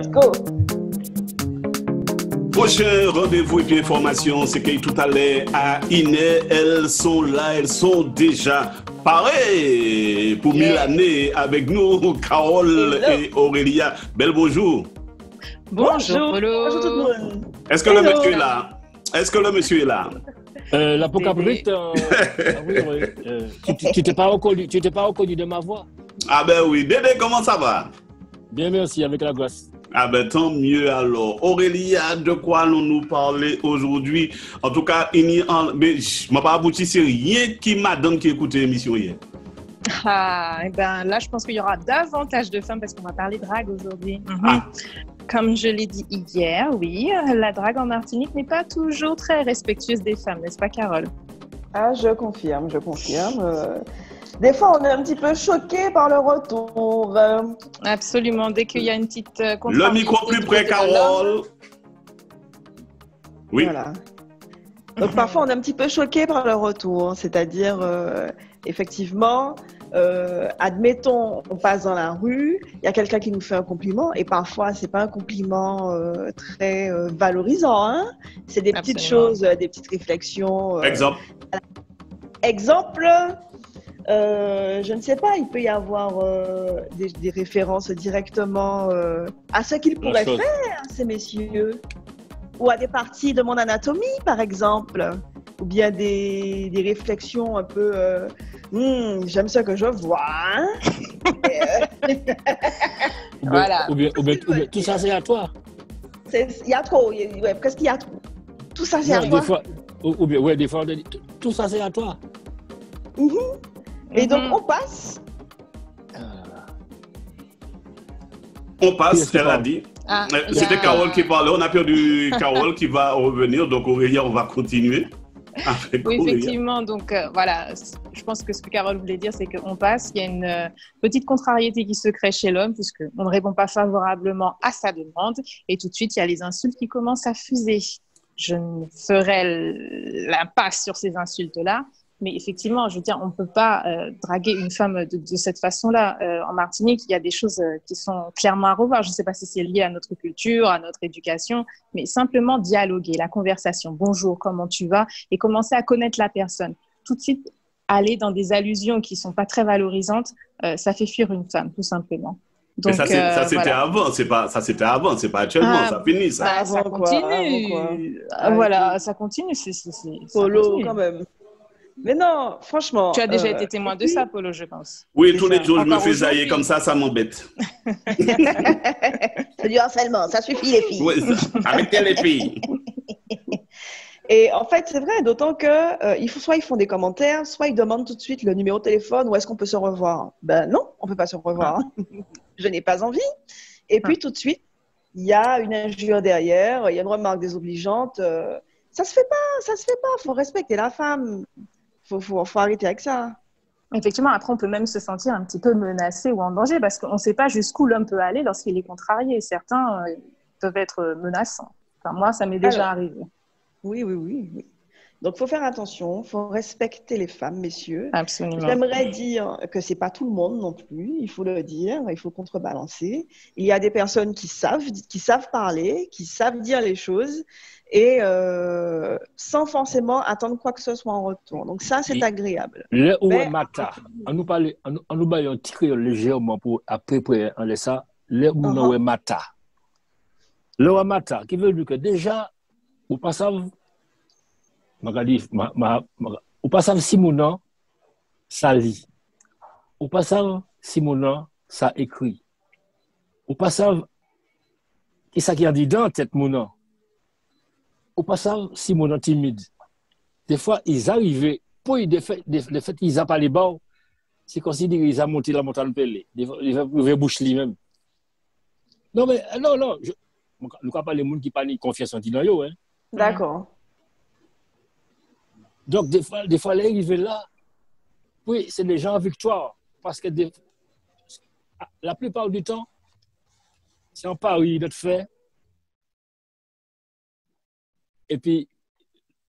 Let's go. Prochain rendez-vous et puis information, c'est que tout à l'heure à Iné, elles sont là, elles sont déjà parées pour 1000 années avec nous, Carole et Aurélia. Bel bonjour. Bonjour. Bonjour tout le monde. Est-ce que le monsieur est là? Est-ce que le monsieur est là? L'Apocalypse, tu t'es pas reconnu de ma voix. Ah ben oui. Dédé, comment ça va? Bien, merci, avec la grâce. Ah ben tant mieux alors. Aurélia, de quoi allons-nous parler aujourd'hui? En tout cas, mais je m'ai pas abouti, c'est rien qui m'a donné qui écoutait l'émission hier. Ah, et ben là, je pense qu'il y aura davantage de femmes parce qu'on va parler drague aujourd'hui. Ah. Comme je l'ai dit hier, oui, la drague en Martinique n'est pas toujours très respectueuse des femmes, n'est-ce pas, Carole? Ah, je confirme. Des fois, on est un petit peu choqué par le retour. Absolument, dès qu'il y a une petite Le micro plus près, Carole. Oui. Voilà. Donc, parfois, on est un petit peu choqué par le retour. C'est-à-dire, effectivement, admettons, on passe dans la rue, il y a quelqu'un qui nous fait un compliment, et parfois, c'est pas un compliment très valorisant. Hein, c'est des petites choses, des petites réflexions. Exemple, je ne sais pas, il peut y avoir des références directement à ce qu'ils pourraient faire, ces messieurs, ou à des parties de mon anatomie, par exemple, ou bien des réflexions un peu j'aime ce que je vois. Hein? Voilà. Ou bien, tout ça, c'est à toi. Il y a trop, presque il y a trop. Tout ça, c'est à toi. Des fois, des fois, on dit, tout ça, c'est à toi. Et donc, on passe. On passe, elle a dit. C'était Carole qui parlait. On a perdu Carole qui va revenir. Donc, Aurélia, on va continuer. Oui, effectivement. Donc, voilà. Je pense que ce que Carole voulait dire, c'est qu'on passe. Il y a une petite contrariété qui se crée chez l'homme, puisqu'on ne répond pas favorablement à sa demande. Et tout de suite, il y a les insultes qui commencent à fuser. Je ne ferai l'impasse sur ces insultes-là. Mais effectivement, je veux dire, on ne peut pas draguer une femme de cette façon-là. En Martinique, il y a des choses qui sont clairement à revoir. Je ne sais pas si c'est lié à notre culture, à notre éducation, mais simplement dialoguer, la conversation. Bonjour, comment tu vas? Et commencer à connaître la personne. Tout de suite, aller dans des allusions qui ne sont pas très valorisantes, ça fait fuir une femme, tout simplement. Donc, mais ça c'était avant, c'est pas actuellement, ça finit ça. Ça continue. Voilà, ça continue. Polo, quand même. Mais non, franchement. Tu as déjà été témoin de ça, Polo, je pense. Oui, tous les jours, je me fais zailler comme ça m'embête. C'est du harcèlement, ça suffit, les filles. Oui, arrêtez les filles. Et en fait, c'est vrai, d'autant que soit ils font des commentaires, soit ils demandent tout de suite le numéro de téléphone, où est-ce qu'on peut se revoir. Ben non, on ne peut pas se revoir. Je n'ai pas envie. Et puis tout de suite, il y a une injure derrière, il y a une remarque désobligeante. Ça se fait pas. Il faut respecter la femme. Faut arrêter avec ça. Effectivement, après, on peut même se sentir un petit peu menacé ou en danger parce qu'on ne sait pas jusqu'où l'homme peut aller lorsqu'il est contrarié. Certains peuvent être menaçants. Enfin, moi, ça m'est déjà arrivé. Oui. Donc, il faut faire attention, il faut respecter les femmes, messieurs. Absolument. J'aimerais dire que ce n'est pas tout le monde non plus, il faut le dire, il faut contrebalancer. Il y a des personnes qui savent parler, qui savent dire les choses et sans forcément attendre quoi que ce soit en retour. Donc ça, c'est agréable. Le ou mata, on nous parle un créole légèrement pour après on laisse ça. Le ou mata. Le mata, qui veut dire que déjà, au passage, au passage Simonan, ça lit. Au passage Simonan, ça écrit. Au passage, qui ça qui a dit dans tête Monan? Au passage, Simonan timide. Des fois, ils arrivaient, pour les faits, ils n'ont pas les bords, c'est considéré qu'ils ont monté la montagne pelée. Ils avaient bouche lui-même. Non, mais non, je ne crois pas les gens qui parlent de confiance en Tinayo. Hein. D'accord. Donc, des fois, les arrivés là, oui, c'est des gens en victoire. Parce que la plupart du temps, c'est en Paris, notre fait. Et puis,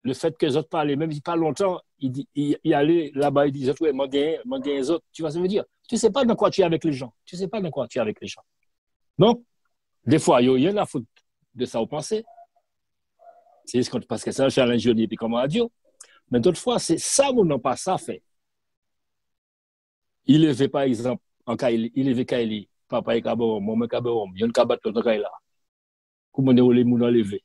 le fait que les autres parlent, même si pas longtemps, il allait là-bas, il disait, ouais, m'en gagne les autres. Tu vois, ça veut dire, tu ne sais pas dans quoi tu es avec les gens. Donc, Des fois, il y en a faute de ça au pensée. C'est parce que c'est un challenge jeudi puis comme radio. Mais d'autres fois, c'est ça mon non pas ça fait. Il avait par exemple en Kaili, il avait Kaili, papa et Kaborom, maman Kaborom, il y a une kabat dans Kaila. Comment on est les moun enlevé.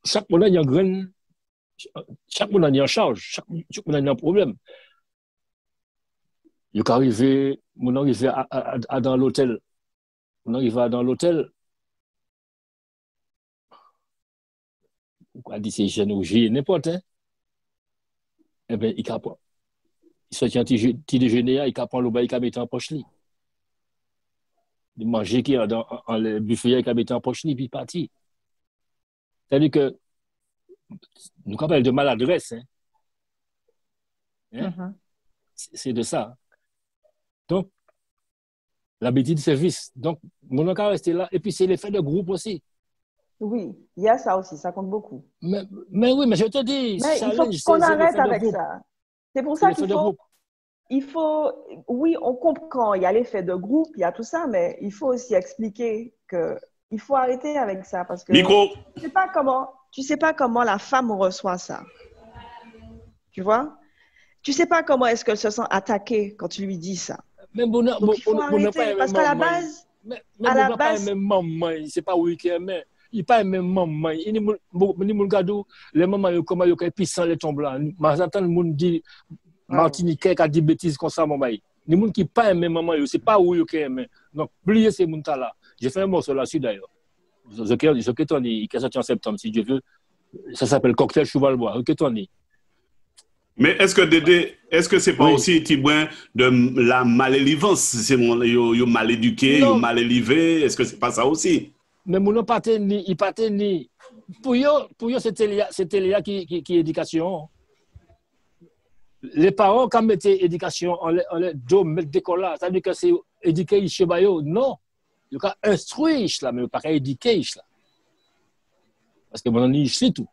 Chaque monde il y a un grand chaque monde est en charge, chaque monde a un problème. Il est arrivé, mon arrivé à dans l'hôtel. On arrive dans l'hôtel. On dit c'est jeune ou j'ai n'importe hein. Eh bien, il capable. Il sortit un petit déjeuner, il capable le bail, il mettre en poche li. Il mangeait qui dans le buffet, il mettre en poche li, puis parti. C'est-à-dire que nous parlons de maladresse. Hein? Hein? C'est de ça. Donc, l'habitude de service. Donc, mon cas rester là. Et puis, c'est l'effet de groupe aussi. Oui, il y a ça aussi, ça compte beaucoup. Mais oui, mais je te dis, mais il faut qu'on arrête avec ça. C'est pour ça qu'il faut, oui, on comprend, il y a l'effet de groupe, il y a tout ça, mais il faut aussi expliquer qu'il faut arrêter avec ça parce que tu sais pas comment la femme reçoit ça. Tu vois? Tu sais pas comment est-ce qu'elle se sent attaquée quand tu lui dis ça. Mais donc, il faut arrêter parce qu'à la base, même maman, c'est pas oui qui aime. Il pas même maman. Il ni mon cadeau, les mamans comment yo puissant les tombes là. Mais j'entends le monde dit Martiniquais qui dit bêtises comme ça maman. Ni monde qui pas même maman, c'est pas oui qui aime. Donc plier ces monde là. J'ai fait un morceau là-dessus d'ailleurs. Ce que tu dis qui est sorti en septembre si Dieu veut. Ça s'appelle Cocktail Cheval Bois. OK tu dis. Mais est-ce que Dédé, est-ce que c'est pas aussi tibouin de la malélivance, c'est yo mal éduqué, yo mal élevé, est-ce que c'est pas ça aussi? Mais mon pas il pas ni pour yo c'était là qui éducation. Les parents quand mettaient éducation on les do mettre d'école là, ça veut dire que c'est éduquer chez bayo non. Il faut instruire là mais pas éduquer là. Parce que mon ni c'est tout.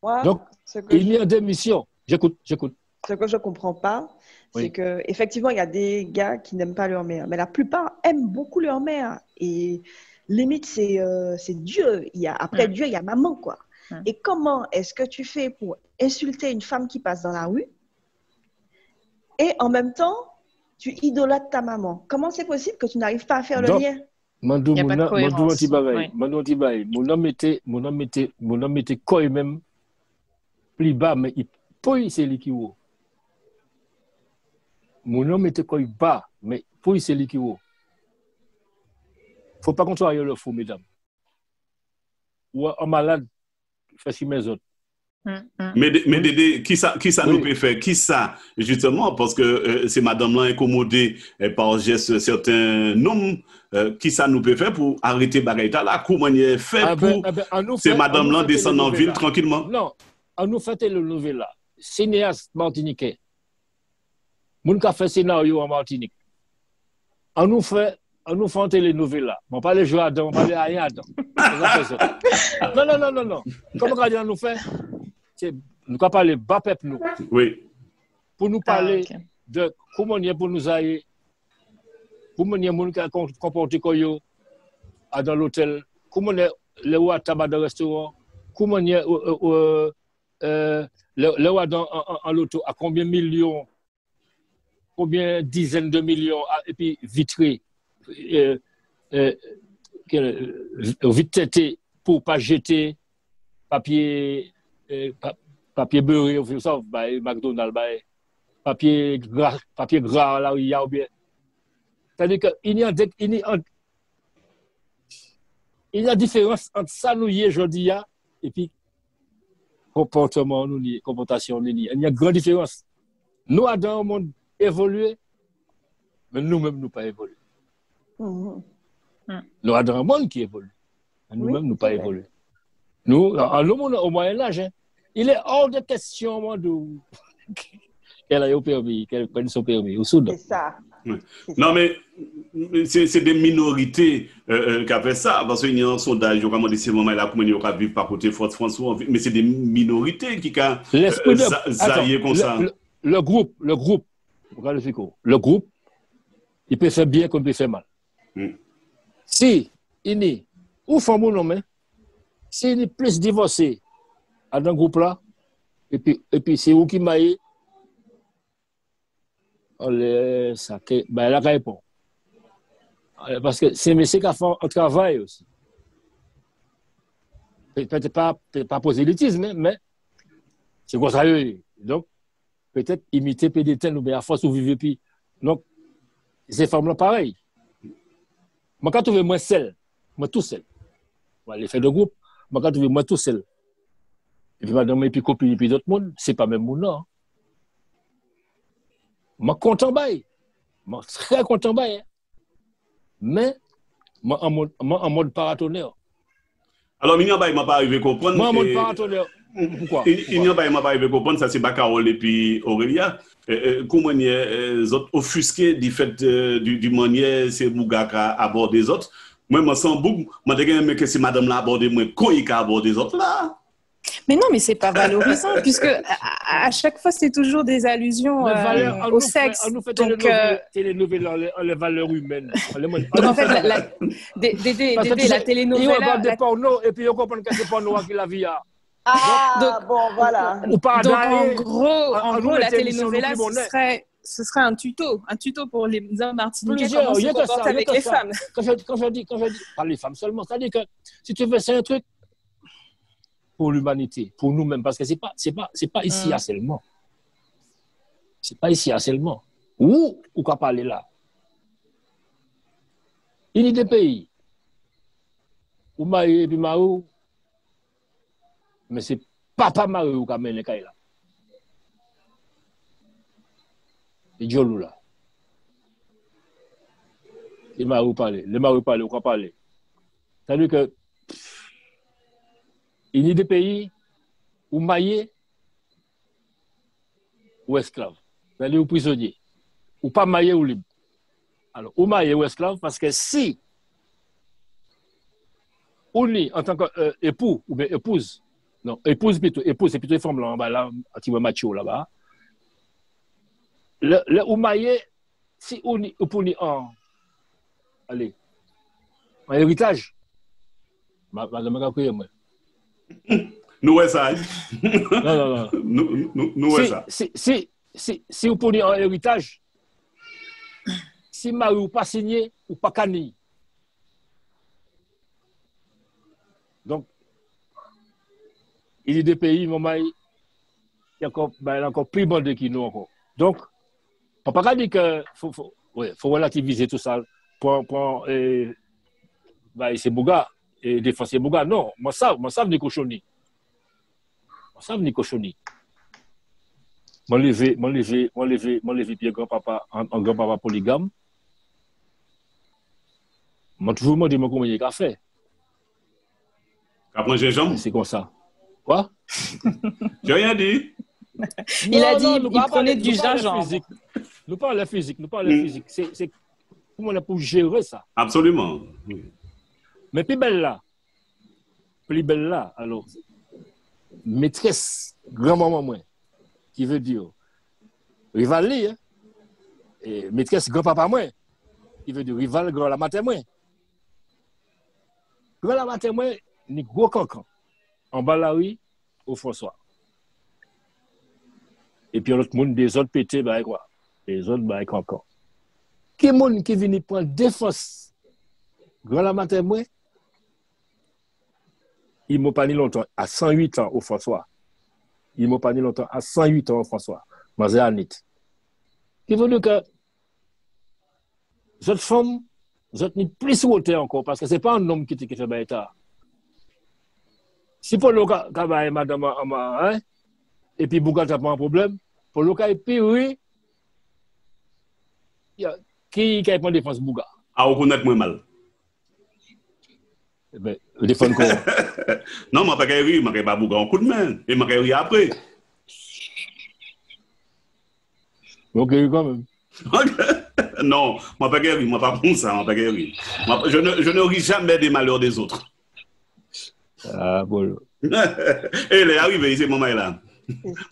Ouais, donc il y a des missions. J'écoute. Ce que je comprends pas, c'est que effectivement il y a des gars qui n'aiment pas leur mère, mais la plupart aiment beaucoup leur mère et limite c'est Dieu. Après Dieu il y a maman quoi. Et comment est-ce que tu fais pour insulter une femme qui passe dans la rue et en même temps tu idolâtres ta maman? Comment c'est possible que tu n'arrives pas à faire le lien? Il n'y a pas de cohérence. Mon homme était quoi même plus bas, mais il peut c'est lui qui haut. Mon homme était quoi bas, mais peut c'est lui qui haut. Faut pas contrarier le fou, mesdames. Ou un malade fait si mes autres. Mais Dédé, qui ça nous peut faire? Qui ça, justement, parce que c'est madame là incommodée par geste certains noms, qui ça nous peut faire pour arrêter Bagaïta là? Comment il fait pour c'est madame là descendre en ville tranquillement? Non, on nous fait le nouvel là. Cinéaste martiniquais. Moun ka fait scénario en Martinique. On nous fait un télénovel là. On parle de jouer à on parle à rien à Non. Comment on nous fait? Nous allons parler bas peuple nous. Oui. Pour nous parler de comment on est pour nous aller, comment on est moun qui comporté koyo dans l'hôtel, comment on est le roi tabac dans le restaurant, comment on est le roi en l'auto à combien millions, combien dizaines de millions et puis vitré vite têté pour pas jeter papier beurré vous savez by McDonald's by papier gras là où il y a ou bien c'est-à-dire que il y a différence entre ça nous y est aujourd'hui et puis comportement nous comportation nous il y a une grande différence nous dans un monde évolué mais nous-mêmes nous pas évolué. Nous avons un monde qui évolue. Nous-mêmes, nous pas évolué. Nous, au Moyen-Âge, il est hors de question qu'elle ait au permis, qu'elle prenne son permis au Soudan. C'est ça. Non, mais c'est des minorités qui ont fait ça. Parce qu'il y a un sondage, comment dire, ces moments-là, comment ils vivent par côté François, mais c'est des minorités qui ont zaillé comme ça. Le groupe, regardez le groupe, il peut faire bien comme il peut faire mal. Si, il ou femme ou non, mais si il est plus divorcé à dans groupe là, et puis c'est où qui maille, ça que ben là répond. Parce que c'est monsieur qui a fait un travail aussi. Peut-être pas prosélytisme, mais c'est comme ça. Donc, peut-être imiter PDT ou bien à force où vivre puis. Donc, ces femmes-là, pareil. Moi, quand tu veux moi seul, moi tout seul. On va aller faire de groupe, moi quand tu veux moi tout seul. Et puis madame, et puis copine, et puis d'autres monde, c'est pas même mon nom. Moi, content bail. Moi, très content bail. Mais, moi, en mode paratonnerre. Alors, il n'y a pas, il m'a pas arrivé à comprendre. Moi, en mode paratonnerre. Pourquoi? Il n'y a pas, il m'a pas arrivé à comprendre, ça c'est Carole et puis Aurélia. Comment les autres offusqués du fait du manière, c'est Bougaka aborder les autres. Moi, je sens beaucoup, moi, je que c'est madame là aborder, moi, quand il a abordé les autres là. Mais non, mais c'est pas valorisant, puisque à chaque fois, c'est toujours des allusions au sexe. On nous fait donc, télénovelas, les valeurs humaines. Donc, en fait, Dédé, la télénovela... Il regarde des pornos, et puis on comprend que c'est porno qui la vie a. Ah, bon, voilà. Donc, en gros, la télénovela, ce serait un tuto pour les hommes martiniquais, comment se comporter avec les femmes. Quand je dis, pas les femmes seulement, c'est-à-dire que si tu veux, c'est un truc pour l'humanité, pour nous-mêmes, parce que c'est pas ici seulement. C'est pas ici seulement. Où qu'à parler là? Il y a des pays où Marie et puis Marou, mais c'est papa Marou qui amène les cas là. Et Jolou là. Les Marou parler, ou quoi parler. C'est-à-dire que il y a des pays où maillé ou esclave. C'est-à-dire ou prisonnier. Ou pas maillé ou libre. Alors, ou maillé ou esclave, parce que si on est en tant qu'époux ou bien épouse, non, épouse c'est plutôt une femme là, un petit peu macho là-bas. Le ou maillé, si on est en héritage, madame a moi. Nous ouais ça. Non. Nous ouais ça. Si vous prenez un héritage, si Marie ou pas signé ou pas cani. Donc, il y a des pays, il y a encore plus bandés qui nous encore. Donc, on ne peut pas dire qu'il faut relativiser tout ça pour c'est Bouga. Et défoncer Bouga, non, moi savent ni cochonner. Moi savent ni cochonner. Moi levé bien grand-papa, en grand-papa polygame. Moi toujours demandé comment il a fait. Après gingembre. C'est comme ça. Quoi? J'ai rien dit. Il a dit il prenait du gingembre. Nous parlons de physique. C'est comment on a pour gérer ça. Absolument. Mais plus belle là, alors, maîtresse, grand-maman moins, qui veut dire, rivali, hein, et maîtresse, grand-papa moins, qui veut dire rival, grand-la matin moins. Grand-la matin moins, ni gros cancan, en bas la rue, au François. Et puis l'autre monde, des autres pétés, bah quoi? Les autres, bah cancan. Qui monde qui vient prendre défense, grand-la matin moins, il m'a pas ni longtemps, à 108 ans au François. Il m'a pas ni longtemps, à 108 ans au François. Mazé Anit. Qui veut dire que cette femme, cette ni plus haute encore, parce que ce n'est pas un homme qui fait baïta. Si pour le cas, madame, hein, et puis Bouga n'a pas un problème, pour le cas, et puis oui, qui a pris défense Bouga? À reconnaître moins mal. Eh bien, défendre quoi? Non, je ne vais pas bouger un coup de main. Et je vais après. Ok, quand même. Non, je ne vais pas pour ça. Je ne ris jamais des malheurs des autres. Ah, bon. Et elle est arrivée, c'est maman là.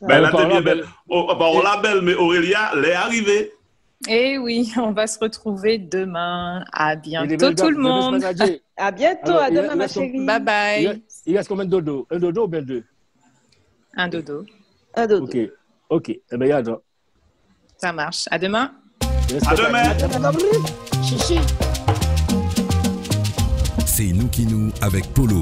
Elle était bien belle. On la belle, mais Aurélia, elle est arrivée. Et oui, on va se retrouver demain. À bientôt tout le monde. À bientôt, à demain ma chérie. Bye bye. Il reste combien de dodo? Un dodo ou bien deux? Un dodo. Un dodo. Ok. Eh bien, attends. Ça marche. À demain. À demain. Chichi. C'est nous qui nous avec Polo.